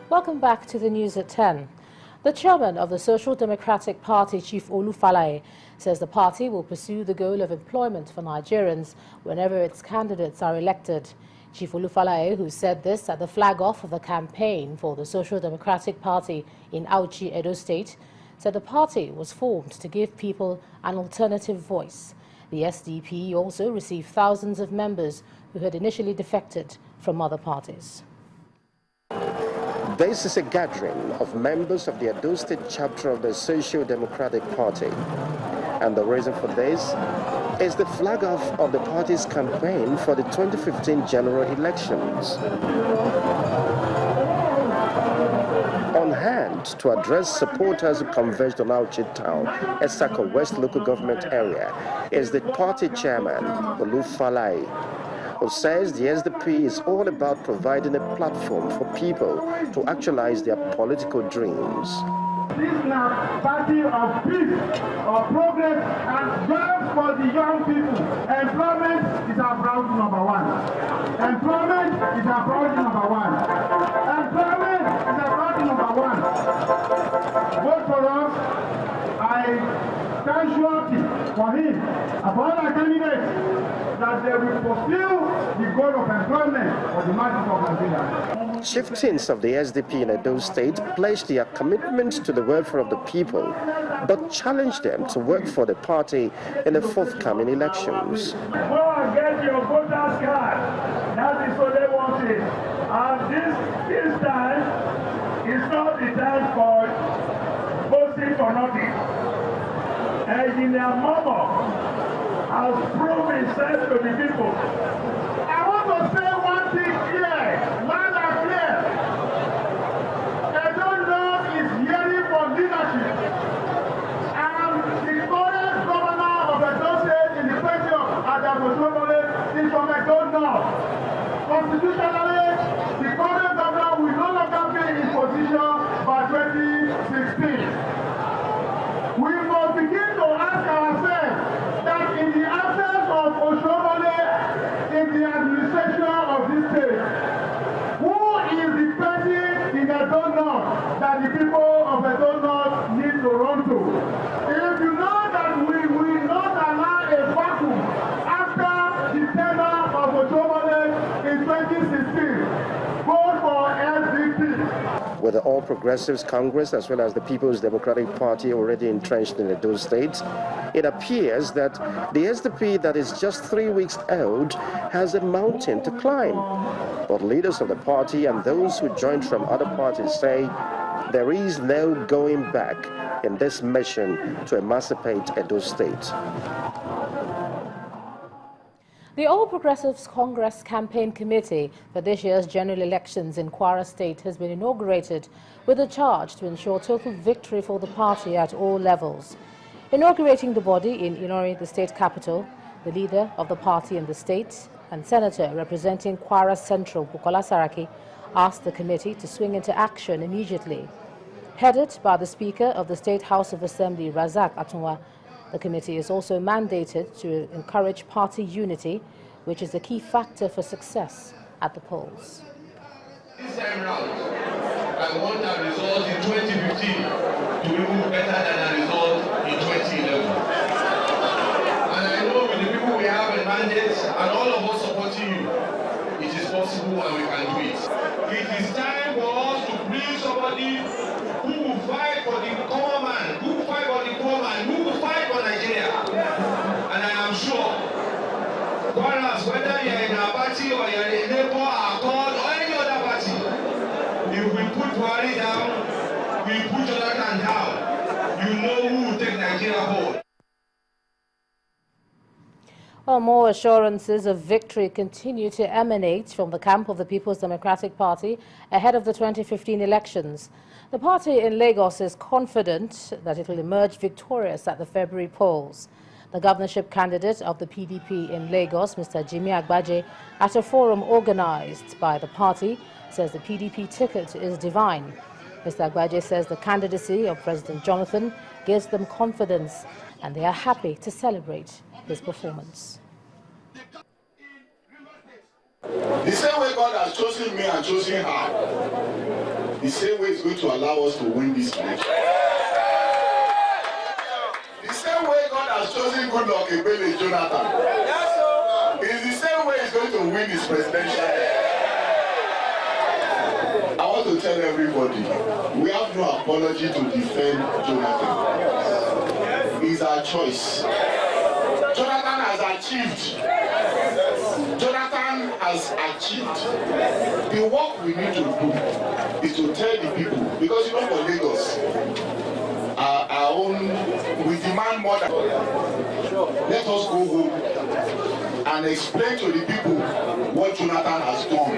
Welcome back to the news at 10. The chairman of the Social Democratic Party, Chief Olufalaye, says the party will pursue the goal of employment for Nigerians whenever its candidates are elected. Chief Olufalaye, who said this at the flag-off of the campaign for the Social Democratic Party in Auchi, Edo State, said the party was formed to give people an alternative voice. The SDP also received thousands of members who had initially defected from other parties. This is a gathering of members of the Edo State chapter of the Social Democratic Party. And the reason for this is the flag-off of the party's campaign for the 2015 general elections. On hand to address supporters who converged on Auchi Town, a Sako West local government area, is the party chairman, Olufalaye, who says the SDP is all about providing a platform for people to actualize their political dreams. This is a party of peace, of progress, and jobs for the young people. Employment is our priority number one. Employment is our priority number one. Employment is our priority number one. Vote for us. I stand surety for him and for other candidates that they will fulfill the goal of employment for the masses of Nigeria. Chieftains of the SDP in Edo State pledged their commitment to the welfare of the people, but challenged them to work for the party in the forthcoming elections. Go and get your voter's card. That is what they wanted. And this time is not the time for voting for nothing. Engineer Momo has proved himself to the people. I want to say one thing clear, loud and clear. Edo North is hearing for leadership. And the current governor of Edo State in the person of Adamotomole is from Edo North. Constitutionally, the current governor will no longer be in position by 2016. We must begin to ask ourselves that in the absence of Oshomole in the administration of this state, who is the person in Edo North that the people of Edo North need to run to? If you know that we will not allow a vacuum after the tenure of Oshomole in 2016, vote for SDP. With the All Progressives Congress as well as the People's Democratic Party already entrenched in Edo State, it appears that the SDP that is just 3 weeks old has a mountain to climb. But leaders of the party and those who joined from other parties say there is no going back in this mission to emancipate Edo State. The All Progressives Congress Campaign Committee for this year's general elections in Kwara State has been inaugurated with a charge to ensure total victory for the party at all levels. Inaugurating the body in Ilori, the state capital, the leader of the party in the state and senator representing Kwara Central, Bukola Saraki, asked the committee to swing into action immediately. Headed by the Speaker of the State House of Assembly, Razak Atunwa, the committee is also mandated to encourage party unity, which is a key factor for success at the polls. This time round, I want our result in 2015 to be even better than our result in 2011. And I know with the people we have in mandates and all of us supporting you, it is possible and we can do it. It is time for us to bring somebody who will fight for the common man, who will fight for the poor man, who will fight for Nigeria. And I am sure, whether you're in our party or you're in Labour, Accord, or any other party, if we put Buhari down, we put Jonathan down, you know who will take Nigeria home. Well, more assurances of victory continue to emanate from the camp of the People's Democratic Party ahead of the 2015 elections. The party in Lagos is confident that it will emerge victorious at the February polls. The governorship candidate of the PDP in Lagos, Mr. Jimmy Agbaje, at a forum organized by the party, says the PDP ticket is divine. Mr. Agbaje says the candidacy of President Jonathan gives them confidence and they are happy to celebrate his performance. The same way God has chosen me and chosen her, the same way it's going to allow us to win this election. The same way God has chosen Goodluck Ebele Jonathan. It's the same way he's going to win his presidential. I want to tell everybody, we have no apology to defend Jonathan. It's our choice. Jonathan has achieved. Jonathan has achieved. The work we need to do is to tell the people, because you know for Lagos, our own, we demand more than. Let us go home and explain to the people what Jonathan has done.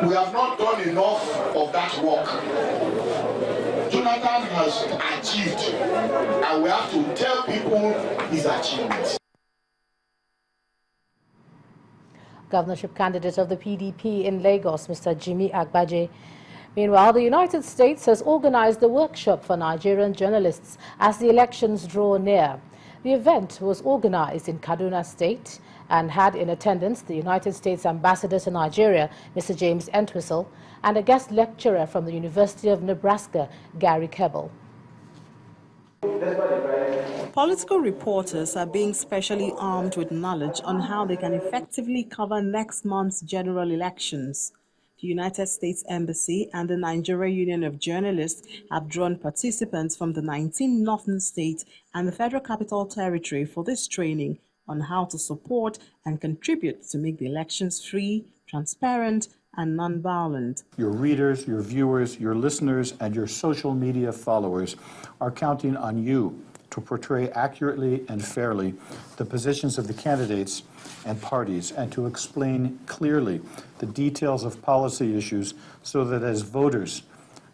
We have not done enough of that work. Jonathan has achieved, and we have to tell people his achievements. Governorship candidate of the PDP in Lagos, Mr. Jimmy Agbaje. Meanwhile, the United States has organized a workshop for Nigerian journalists as the elections draw near. The event was organized in Kaduna State and had in attendance the United States Ambassador to Nigeria, Mr. James Entwistle, and a guest lecturer from the University of Nebraska, Gary Keble. Political reporters are being specially armed with knowledge on how they can effectively cover next month's general elections. The United States Embassy and the Nigeria Union of Journalists have drawn participants from the 19 northern states and the Federal Capital Territory for this training on how to support and contribute to make the elections free, transparent, and non-violent. Your readers, your viewers, your listeners, and your social media followers are counting on you to portray accurately and fairly the positions of the candidates and parties, and to explain clearly the details of policy issues so that as voters,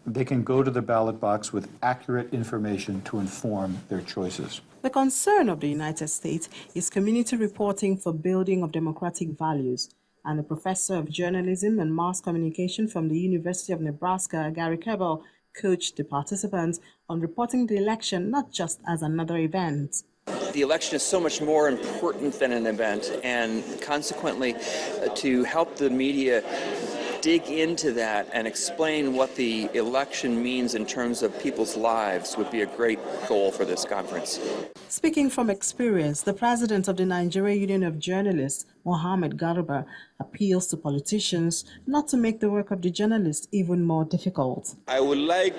they can go to the ballot box with accurate information to inform their choices. The concern of the United States is community reporting for building of democratic values, and the professor of journalism and mass communication from the University of Nebraska, Gary Keble, coached the participants on reporting the election not just as another event. The election is so much more important than an event, and consequently, to help the media dig into that and explain what the election means in terms of people's lives would be a great goal for this conference. Speaking from experience, the president of the Nigeria Union of Journalists, Mohammed Garba, appeals to politicians not to make the work of the journalists even more difficult. I would like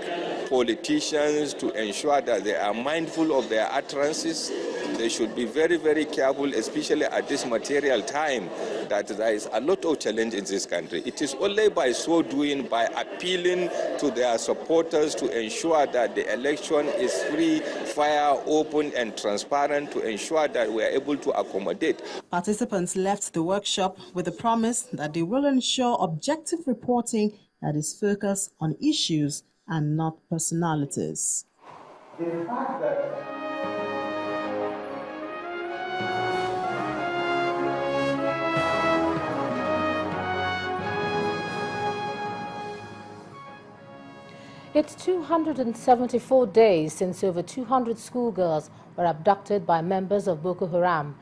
politicians to ensure that they are mindful of their utterances. They should be very, very careful, especially at this material time, that there is a lot of challenge in this country. It is only by so doing, by appealing to their supporters to ensure that the election is free, fair, open, and transparent, to ensure that we are able to accommodate. Participants left the workshop with the promise that they will ensure objective reporting that is focused on issues and not personalities. The fact that It's 274 days since over 200 schoolgirls were abducted by members of Boko Haram.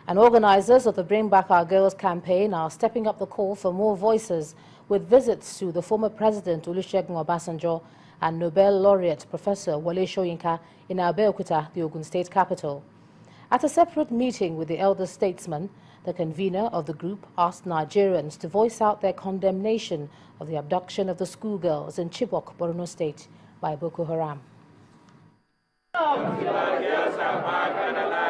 And organizers of the Bring Back Our Girls campaign are stepping up the call for more voices with visits to the former President Olusegun Obasanjo and Nobel laureate Professor Wole Soyinka in Abeokuta, the Ogun State capital. At a separate meeting with the elder statesman, the convener of the group asked Nigerians to voice out their condemnation of the abduction of the schoolgirls in Chibok, Borno State, by Boko Haram.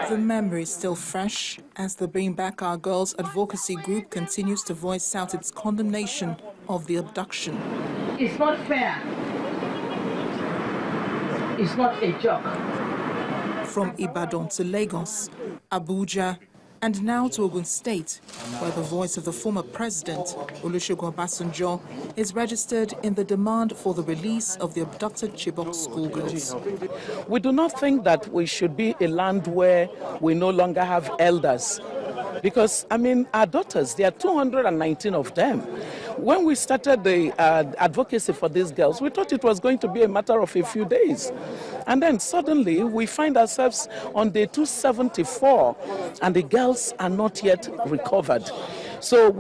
The memory is still fresh as the Bring Back Our Girls advocacy group continues to voice out its condemnation of the abduction. It's not fair. It's not a joke. From Ibadan to Lagos, Abuja, and now to Ogun State, where the voice of the former president, Olusegun Obasanjo, is registered in the demand for the release of the abducted Chibok schoolgirls. We do not think that we should be a land where we no longer have elders. Because, our daughters, there are 219 of them. When we started the advocacy for these girls, we thought it was going to be a matter of a few days. And then suddenly we find ourselves on day 274 and the girls are not yet recovered. So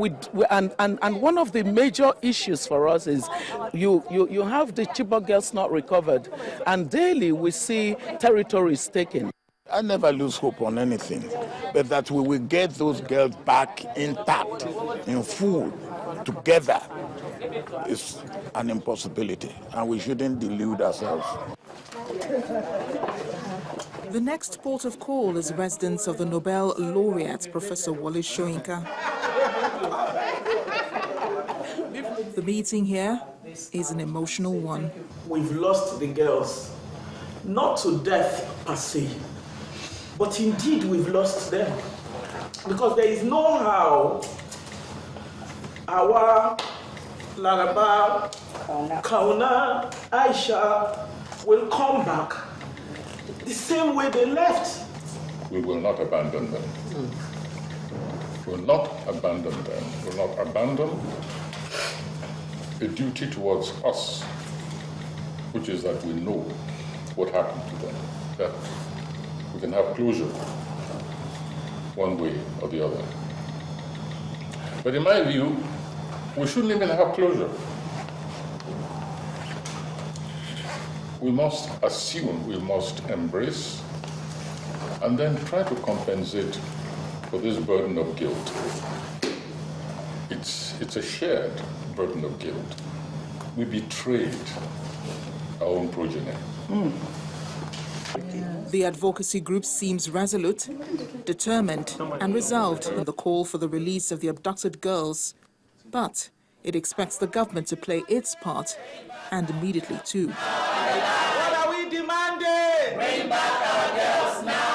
and one of the major issues for us is you have the Chibok girls not recovered, and daily we see territories taken. I never lose hope on anything, but that we will get those girls back intact, in full, together, is an impossibility, and we shouldn't delude ourselves. The next port of call is residents of the Nobel laureate, Professor Wole Soyinka. The meeting here is an emotional one. We've lost the girls, not to death per se, but indeed we've lost them. Because there is no how our Laraba, Kauna, Aisha will come back the same way they left. We will not abandon them. We will not abandon them. We will not abandon a duty towards us, which is that we know what happened to them, that we can have closure one way or the other. But in my view, we shouldn't even have closure. We must assume, we must embrace, and then try to compensate for this burden of guilt. It's a shared burden of guilt. We betrayed our own progeny. The advocacy group seems resolute, determined, and resolved in the call for the release of the abducted girls. But it expects the government to play its part, and immediately too. What are we demanding? Bring back our girls now.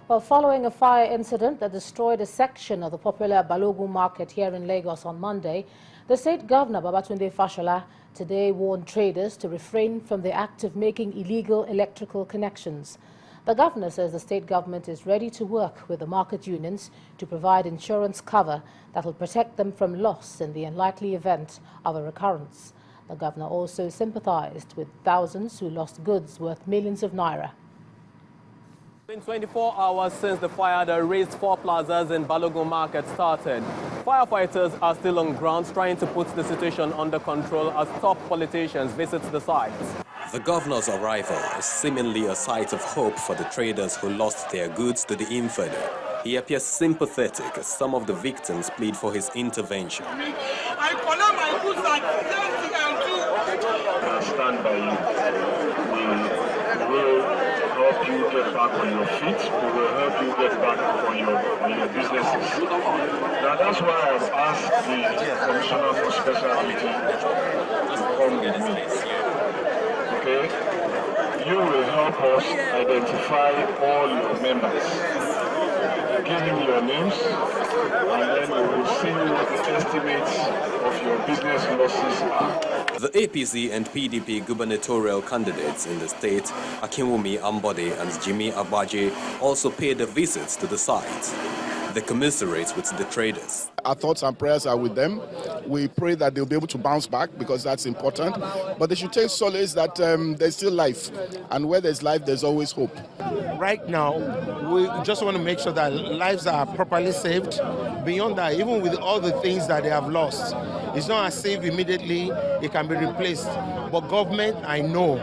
Well, following a fire incident that destroyed a section of the popular Balogun market here in Lagos on Monday, the state governor, Babatunde Fashola, today warned traders to refrain from the act of making illegal electrical connections. The governor says the state government is ready to work with the market unions to provide insurance cover that will protect them from loss in the unlikely event of a recurrence. The governor also sympathized with thousands who lost goods worth millions of naira. In 24 hours since the fire that razed 4 plazas in Balogun Market started, firefighters are still on ground trying to put the situation under control as top politicians visit the site. The governor's arrival is seemingly a sight of hope for the traders who lost their goods to the inferno. He appears sympathetic as some of the victims plead for his intervention. I collect my goods and everything I do. Stand by you. We will help you get back on your feet. We will help you get back on your businesses. Now that's why I've asked the Commissioner for Special Duty to come with me. Okay? You will help us identify all your members. Give him your names, and then we will see what the estimates of your business losses are. The APC and PDP gubernatorial candidates in the state, Akinwumi Ambode and Jimmy Agbaje, also paid a visit to the site. They commiserate with the traders. Our thoughts and prayers are with them. We pray that they'll be able to bounce back because that's important. But they should take solace that there's still life. And where there's life, there's always hope. Right now, we just want to make sure that lives are properly saved. Beyond that, even with all the things that they have lost, it's not as if immediately it can be replaced. But government, I know,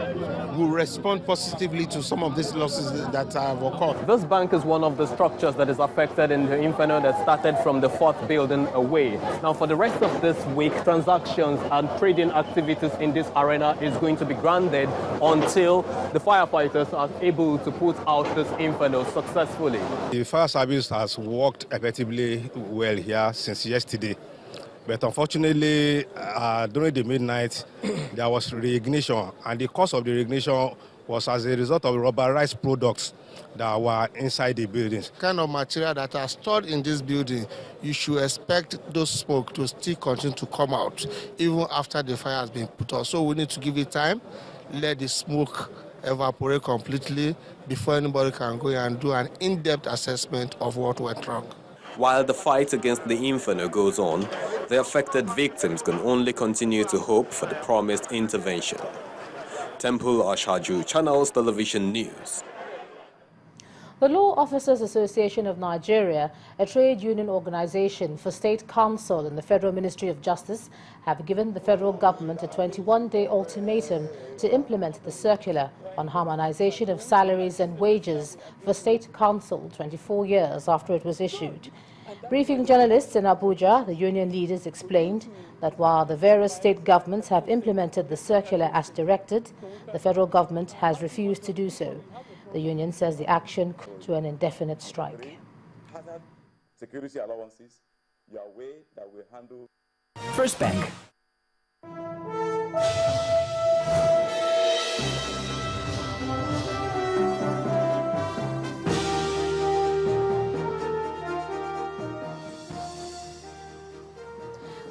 will respond positively to some of these losses that have occurred. This bank is one of the structures that is affected in the inferno that started from the 4th building away. Now, for the rest of this week, transactions and trading activities in this arena is going to be grounded until the firefighters are able to put out this inferno successfully. The fire service has worked effectively well here since yesterday. But unfortunately, during the midnight, there was reignition, and the cause of the reignition was as a result of rubberized products that were inside the buildings. Kind of material that are stored in this building, you should expect those smoke to still continue to come out, even after the fire has been put out. So we need to give it time, let the smoke evaporate completely before anybody can go and do an in-depth assessment of what went wrong. While the fight against the inferno goes on, the affected victims can only continue to hope for the promised intervention. Temple Ashaju, Channels Television News. The Law Officers Association of Nigeria, a trade union organization for State Council and the Federal Ministry of Justice, have given the federal government a 21-day ultimatum to implement the circular on harmonization of salaries and wages for State Council 24 years after it was issued. Briefing journalists in Abuja, the union leaders explained that while the various state governments have implemented the circular as directed, the federal government has refused to do so. The union says the action could to an indefinite strike. Security allowances, your way that we handle. First Bank.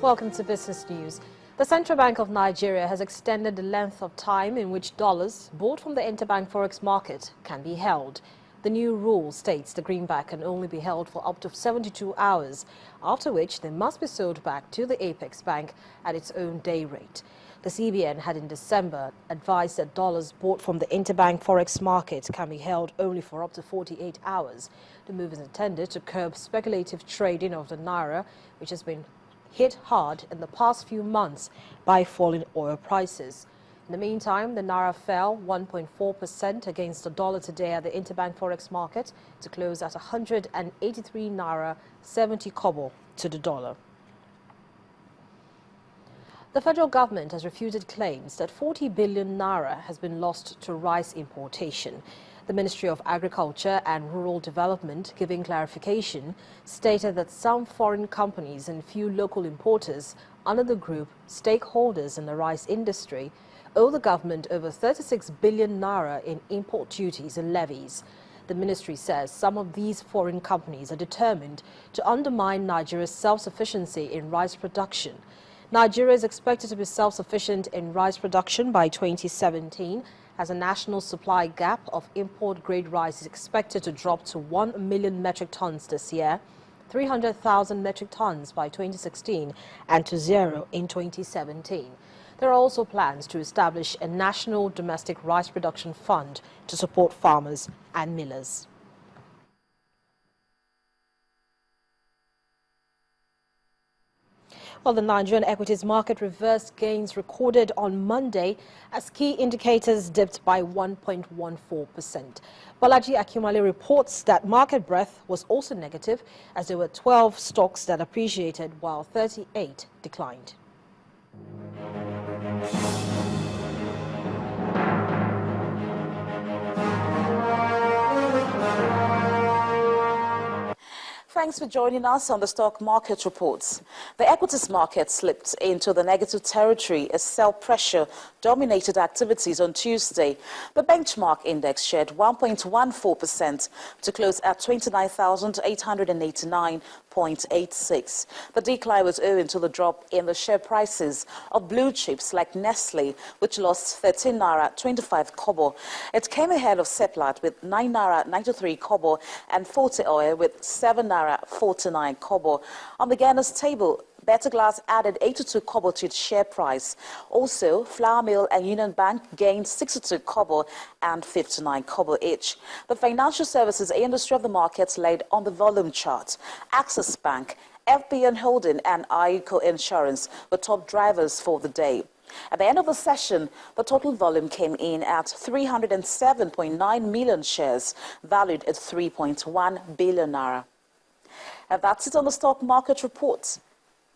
Welcome to Business News. The Central Bank of Nigeria has extended the length of time in which dollars bought from the interbank forex market can be held. The new rule states the greenback can only be held for up to 72 hours, after which they must be sold back to the Apex Bank at its own day rate. The CBN had in December advised that dollars bought from the interbank forex market can be held only for up to 48 hours. The move is intended to curb speculative trading of the naira, which has been hit hard in the past few months by falling oil prices. In the meantime, the naira fell 1.4% against the dollar today at the interbank forex market to close at 183 naira 70 kobo to the dollar. The federal government has refuted claims that 40 billion naira has been lost to rice importation. The Ministry of Agriculture and Rural Development, giving clarification, stated that some foreign companies and few local importers under the group stakeholders in the rice industry owe the government over 36 billion naira in import duties and levies. The ministry says some of these foreign companies are determined to undermine Nigeria's self-sufficiency in rice production. Nigeria is expected to be self-sufficient in rice production by 2017, as a national supply gap of import-grade rice is expected to drop to 1 million metric tons this year, 300,000 metric tons by 2016, and to zero in 2017. There are also plans to establish a national domestic rice production fund to support farmers and millers. Well, the Nigerian equities market reversed gains recorded on Monday as key indicators dipped by 1.14%. Balaji Akinwale reports that market breadth was also negative, as there were 12 stocks that appreciated while 38 declined. Thanks for joining us on the stock market reports. The equities market slipped into the negative territory as sell pressure dominated activities on Tuesday. The benchmark index shed 1.14% to close at 29,889.86. The decline was owing to the drop in the share prices of blue chips like Nestle, which lost 13 naira 25 kobo. It came ahead of Seplat with 9 naira 93 kobo and Forte Oil with 7 naira 49 kobo. On the Ghana's table, Better Glass added 82 kobo to its share price. Also, Flour Mill and Union Bank gained 62 kobo and 59 kobo each. The financial services industry of the markets laid on the volume chart. Access Bank, FBN Holding and IECO Insurance were top drivers for the day. At the end of the session, the total volume came in at 307.9 million shares, valued at 3.1 billion naira. And that's it on the stock market report.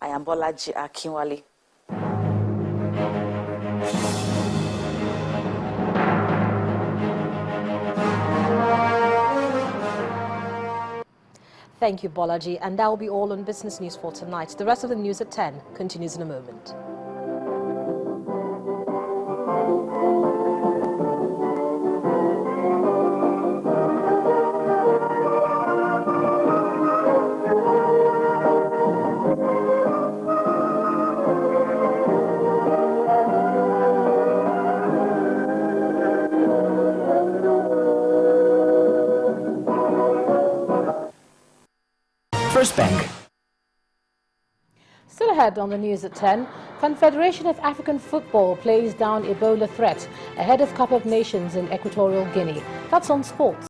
I am Balaji Akinwale. Thank you, Balaji. And that will be all on Business News for tonight. The rest of the news at 10 continues in a moment. First Bank. ahead on the news at 10, Confederation of African Football plays down Ebola threat ahead of Cup of Nations in Equatorial Guinea. That's on sports.